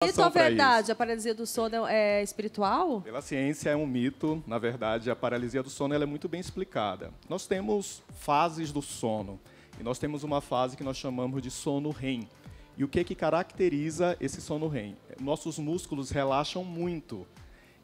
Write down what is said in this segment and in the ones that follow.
Mito ou verdade? A paralisia do sono é espiritual? Pela ciência é um mito, na verdade, a paralisia do sono ela é muito bem explicada. Nós temos fases do sono, e nós temos uma fase que nós chamamos de sono REM. E o que caracteriza esse sono REM? Nossos músculos relaxam muito.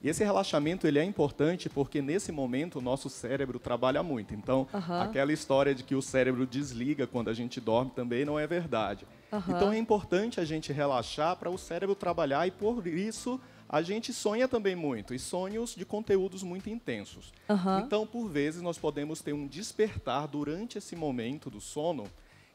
E esse relaxamento ele é importante porque, nesse momento, o nosso cérebro trabalha muito. Então, aquela história de que o cérebro desliga quando a gente dorme também não é verdade. Então, é importante a gente relaxar para o cérebro trabalhar e, por isso, a gente sonha também muito. E sonhos de conteúdos muito intensos. Então, por vezes, nós podemos ter um despertar durante esse momento do sono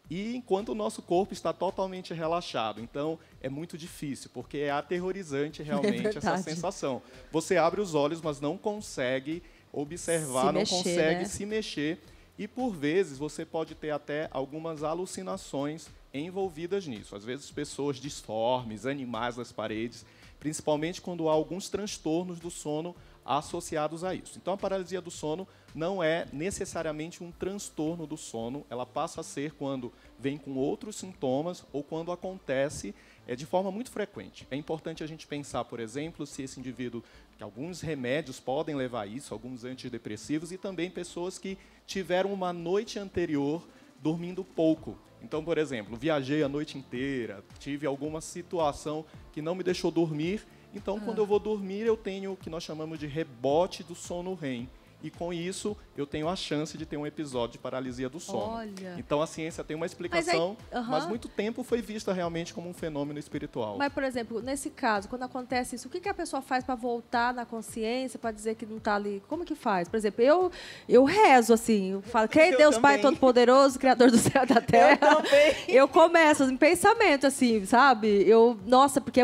e enquanto o nosso corpo está totalmente relaxado. Então, é muito difícil, porque é aterrorizante realmente essa sensação. Você abre os olhos, mas não consegue observar, não consegue se mexer. E, por vezes, você pode ter até algumas alucinações envolvidas nisso. Às vezes, pessoas disformes, animais nas paredes, principalmente quando há alguns transtornos do sono associados a isso. Então, a paralisia do sono não é necessariamente um transtorno do sono, ela passa a ser quando vem com outros sintomas ou quando acontece de forma muito frequente. É importante a gente pensar, por exemplo, se esse indivíduo, que alguns remédios podem levar a isso, alguns antidepressivos, e também pessoas que tiveram uma noite anterior dormindo pouco. Então, por exemplo, viajei a noite inteira, tive alguma situação que não me deixou dormir. Então, quando eu vou dormir, eu tenho o que nós chamamos de rebote do sono REM. E, com isso, eu tenho a chance de ter um episódio de paralisia do sono. Olha. Então, a ciência tem uma explicação, mas muito tempo foi vista realmente como um fenômeno espiritual. Mas, por exemplo, nesse caso, quando acontece isso, o que a pessoa faz para voltar na consciência, para dizer que não está ali? Como que faz? Por exemplo, eu rezo assim, eu falo, quem Deus Pai Todo-Poderoso, Criador do céu e da terra. Eu também. Eu começo em pensamento, assim, sabe? Nossa, porque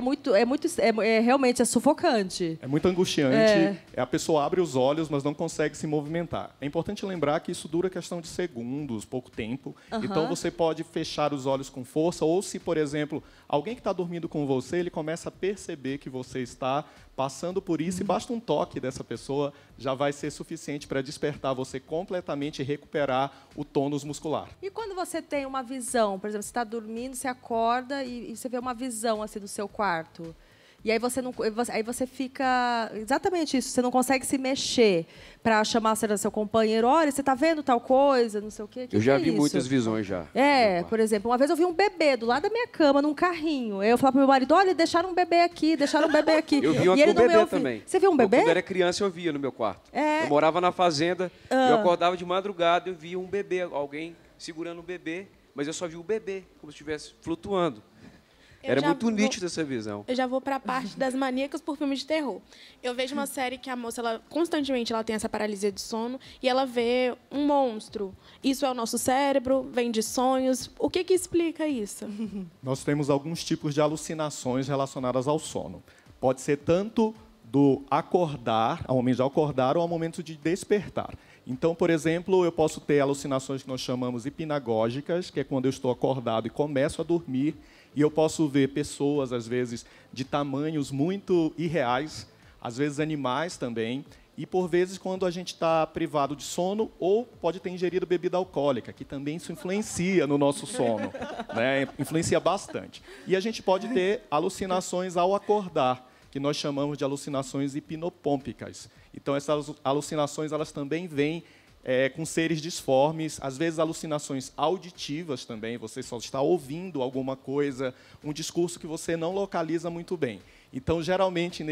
realmente é sufocante. É muito angustiante. A pessoa abre os olhos, mas não consegue se movimentar. É importante lembrar que isso dura questão de segundos, pouco tempo. Então, você pode fechar os olhos com força, ou se, por exemplo, alguém que está dormindo com você, ele começa a perceber que você está passando por isso, e basta um toque dessa pessoa, já vai ser suficiente para despertar você completamente e recuperar o tônus muscular. E quando você tem uma visão, por exemplo, você está dormindo, você acorda e você vê uma visão assim do seu quarto. E aí você fica... Exatamente isso, você não consegue se mexer para chamar seu companheiro. Olha, você está vendo tal coisa, não sei o quê. Eu já vi muitas visões já. Por exemplo, uma vez eu vi um bebê do lado da minha cama, num carrinho. Aí eu falava pro meu marido, olha, deixaram um bebê aqui, deixaram um bebê aqui. Eu vi uma com bebê também. Você viu um bebê? Quando eu era criança, eu via no meu quarto. Eu morava na fazenda, eu acordava de madrugada, eu via um bebê, alguém segurando um bebê, mas eu só vi o bebê, como se estivesse flutuando. Era muito nítida essa visão. Eu já vou para a parte das maníacas por filmes de terror. Eu vejo uma série que a moça, constantemente, ela tem essa paralisia de sono e ela vê um monstro. Isso é o nosso cérebro, vem de sonhos. O que explica isso? Nós temos alguns tipos de alucinações relacionadas ao sono. Pode ser tanto do acordar, ao momento de acordar, ou ao momento de despertar. Então, por exemplo, eu posso ter alucinações que nós chamamos hipnagógicas, que é quando eu estou acordado e começo a dormir, e eu posso ver pessoas, às vezes, de tamanhos muito irreais, às vezes animais também, e, por vezes, quando a gente está privado de sono, ou pode ter ingerido bebida alcoólica, que também isso influencia no nosso sono, né? Influencia bastante. E a gente pode ter alucinações ao acordar, que nós chamamos de alucinações hipnopômpicas. Então, essas alucinações elas também vêm com seres disformes, às vezes alucinações auditivas também, você só está ouvindo alguma coisa, um discurso que você não localiza muito bem. Então, geralmente,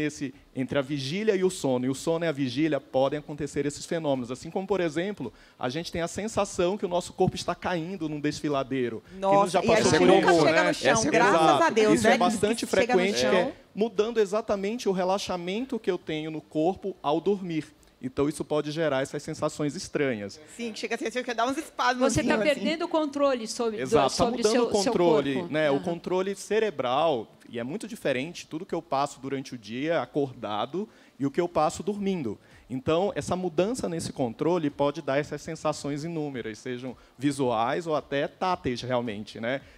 entre a vigília e o sono e a vigília, podem acontecer esses fenômenos. Assim como, por exemplo, a gente tem a sensação que o nosso corpo está caindo num desfiladeiro. Nossa, que já passou por nunca isso, chega no chão, graças exato. a Deus. Isso é bastante frequente, que é mudando exatamente o relaxamento que eu tenho no corpo ao dormir. Então, isso pode gerar essas sensações estranhas. Sim, chega a ser que dá uns espasmos. Você está perdendo o controle sobre o mudando o controle, seu corpo. né? O controle cerebral, e é muito diferente tudo que eu passo durante o dia acordado e o que eu passo dormindo. Então, essa mudança nesse controle pode dar essas sensações inúmeras, sejam visuais ou até táteis, realmente, né?